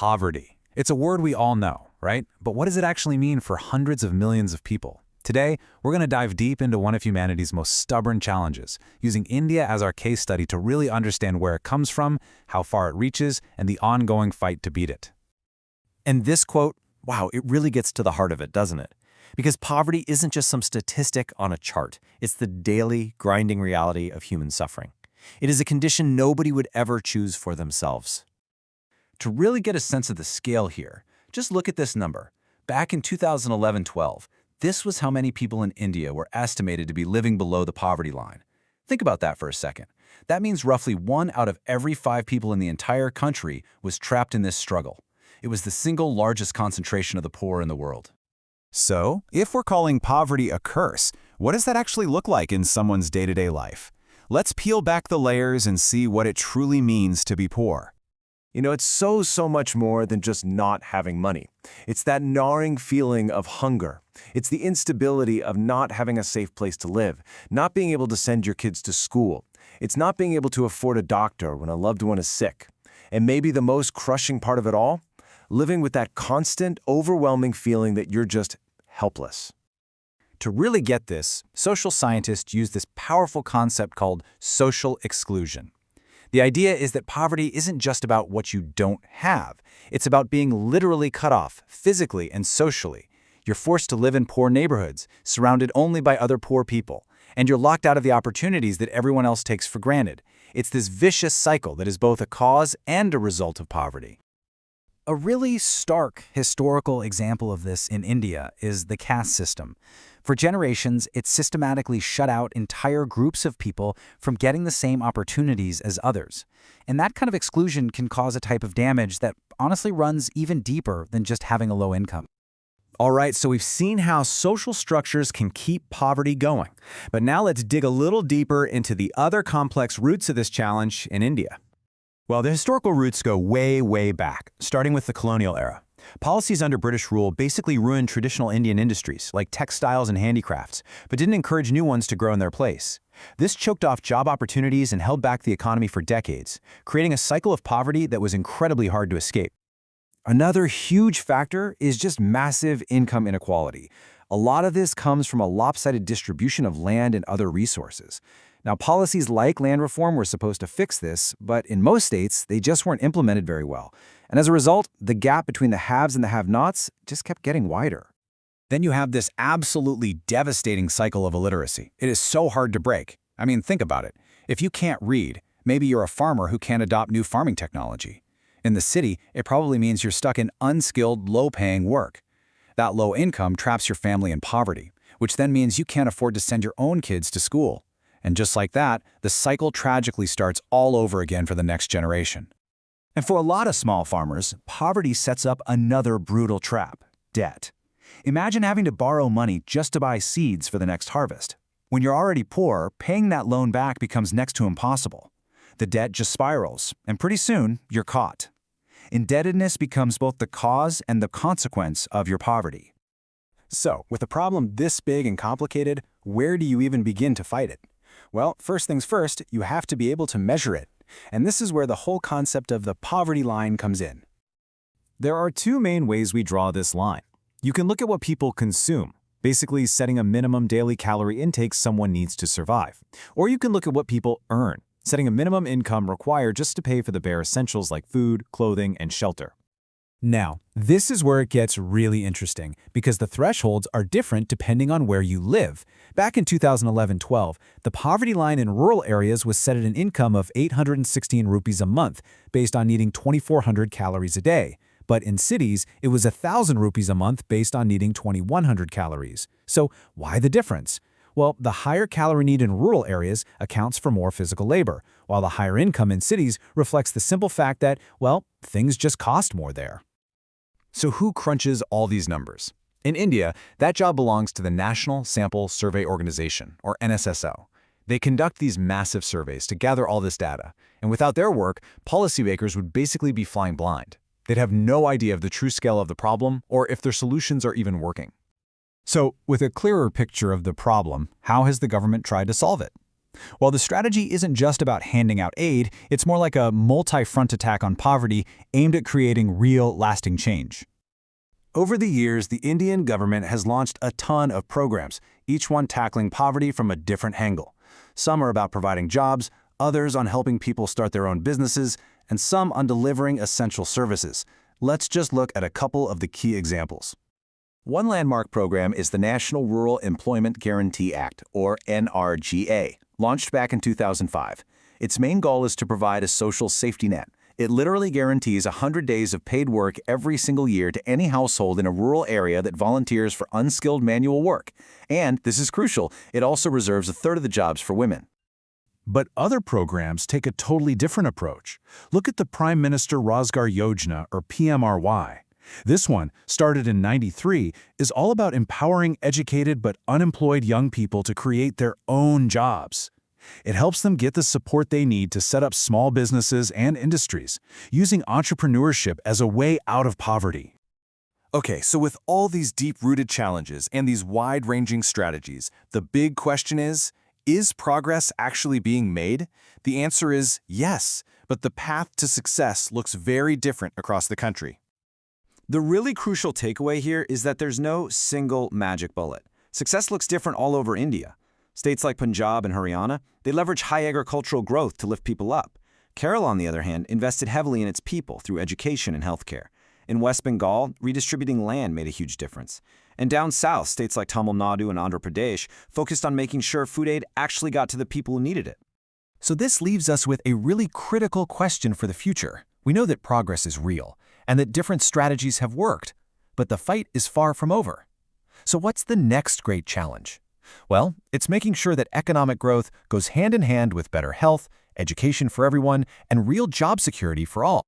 Poverty. It's a word we all know, right? But what does it actually mean for hundreds of millions of people? Today, we're going to dive deep into one of humanity's most stubborn challenges, using India as our case study to really understand where it comes from, how far it reaches, and the ongoing fight to beat it. And this quote, wow, it really gets to the heart of it, doesn't it? Because poverty isn't just some statistic on a chart. It's the daily, grinding reality of human suffering. It is a condition nobody would ever choose for themselves. To really get a sense of the scale here, just look at this number. Back in 2011-12, this was how many people in India were estimated to be living below the poverty line. Think about that for a second. That means roughly 1 out of every 5 people in the entire country was trapped in this struggle. It was the single largest concentration of the poor in the world. So, if we're calling poverty a curse, what does that actually look like in someone's day-to-day life? Let's peel back the layers and see what it truly means to be poor. You know, it's so much more than just not having money. It's that gnawing feeling of hunger. It's the instability of not having a safe place to live, not being able to send your kids to school. It's not being able to afford a doctor when a loved one is sick. And maybe the most crushing part of it all, living with that constant, overwhelming feeling that you're just helpless. To really get this, social scientists use this powerful concept called social exclusion. The idea is that poverty isn't just about what you don't have. It's about being literally cut off, physically and socially. You're forced to live in poor neighborhoods, surrounded only by other poor people, and you're locked out of the opportunities that everyone else takes for granted. It's this vicious cycle that is both a cause and a result of poverty. A really stark historical example of this in India is the caste system. For generations, it systematically shut out entire groups of people from getting the same opportunities as others. And that kind of exclusion can cause a type of damage that honestly runs even deeper than just having a low income. All right, so we've seen how social structures can keep poverty going. But now let's dig a little deeper into the other complex roots of this challenge in India. Well, the historical roots go way back, starting with the colonial era. Policies under British rule basically ruined traditional Indian industries, like textiles and handicrafts, but didn't encourage new ones to grow in their place. This choked off job opportunities and held back the economy for decades, creating a cycle of poverty that was incredibly hard to escape. Another huge factor is just massive income inequality. A lot of this comes from a lopsided distribution of land and other resources. Now, policies like land reform were supposed to fix this, but in most states, they just weren't implemented very well. And as a result, the gap between the haves and the have-nots just kept getting wider. Then you have this absolutely devastating cycle of illiteracy. It is so hard to break. I mean, think about it. If you can't read, maybe you're a farmer who can't adopt new farming technology. In the city, it probably means you're stuck in unskilled, low-paying work. That low income traps your family in poverty, which then means you can't afford to send your own kids to school. And just like that, the cycle tragically starts all over again for the next generation. And for a lot of small farmers, poverty sets up another brutal trap: debt. Imagine having to borrow money just to buy seeds for the next harvest. When you're already poor, paying that loan back becomes next to impossible. The debt just spirals, and pretty soon, you're caught. Indebtedness becomes both the cause and the consequence of your poverty. So, with a problem this big and complicated, where do you even begin to fight it? Well, first things first, you have to be able to measure it. And this is where the whole concept of the poverty line comes in. There are 2 main ways we draw this line. You can look at what people consume, basically setting a minimum daily calorie intake someone needs to survive. Or you can look at what people earn, setting a minimum income required just to pay for the bare essentials like food, clothing, and shelter. Now, this is where it gets really interesting, because the thresholds are different depending on where you live. Back in 2011-12, the poverty line in rural areas was set at an income of 816 rupees a month, based on needing 2,400 calories a day. But in cities, it was 1,000 rupees a month based on needing 2,100 calories. So why the difference? Well, the higher calorie need in rural areas accounts for more physical labor, while the higher income in cities reflects the simple fact that, well, things just cost more there. So who crunches all these numbers? In India, that job belongs to the National Sample Survey Organization, or NSSO. They conduct these massive surveys to gather all this data, and without their work, policymakers would basically be flying blind. They'd have no idea of the true scale of the problem or if their solutions are even working. So, with a clearer picture of the problem, how has the government tried to solve it? While the strategy isn't just about handing out aid, it's more like a multi-front attack on poverty aimed at creating real, lasting change. Over the years, the Indian government has launched a ton of programs, each one tackling poverty from a different angle. Some are about providing jobs, others on helping people start their own businesses, and some on delivering essential services. Let's just look at a couple of the key examples. One landmark program is the National Rural Employment Guarantee Act, or NRGA, launched back in 2005. Its main goal is to provide a social safety net. It literally guarantees 100 days of paid work every single year to any household in a rural area that volunteers for unskilled manual work. And, this is crucial, it also reserves a third of the jobs for women. But other programs take a totally different approach. Look at the Prime Minister Rozgar Yojana, or PMRY. This one, started in '93, is all about empowering educated but unemployed young people to create their own jobs. It helps them get the support they need to set up small businesses and industries, using entrepreneurship as a way out of poverty. Okay, so with all these deep-rooted challenges and these wide-ranging strategies, the big question is progress actually being made? The answer is yes, but the path to success looks very different across the country. The really crucial takeaway here is that there's no single magic bullet. Success looks different all over India. States like Punjab and Haryana, they leverage high agricultural growth to lift people up. Kerala, on the other hand, invested heavily in its people through education and healthcare. In West Bengal, redistributing land made a huge difference. And down south, states like Tamil Nadu and Andhra Pradesh focused on making sure food aid actually got to the people who needed it. So this leaves us with a really critical question for the future. We know that progress is real, and that different strategies have worked, but the fight is far from over. So what's the next great challenge? Well, it's making sure that economic growth goes hand in hand with better health, education for everyone, and real job security for all.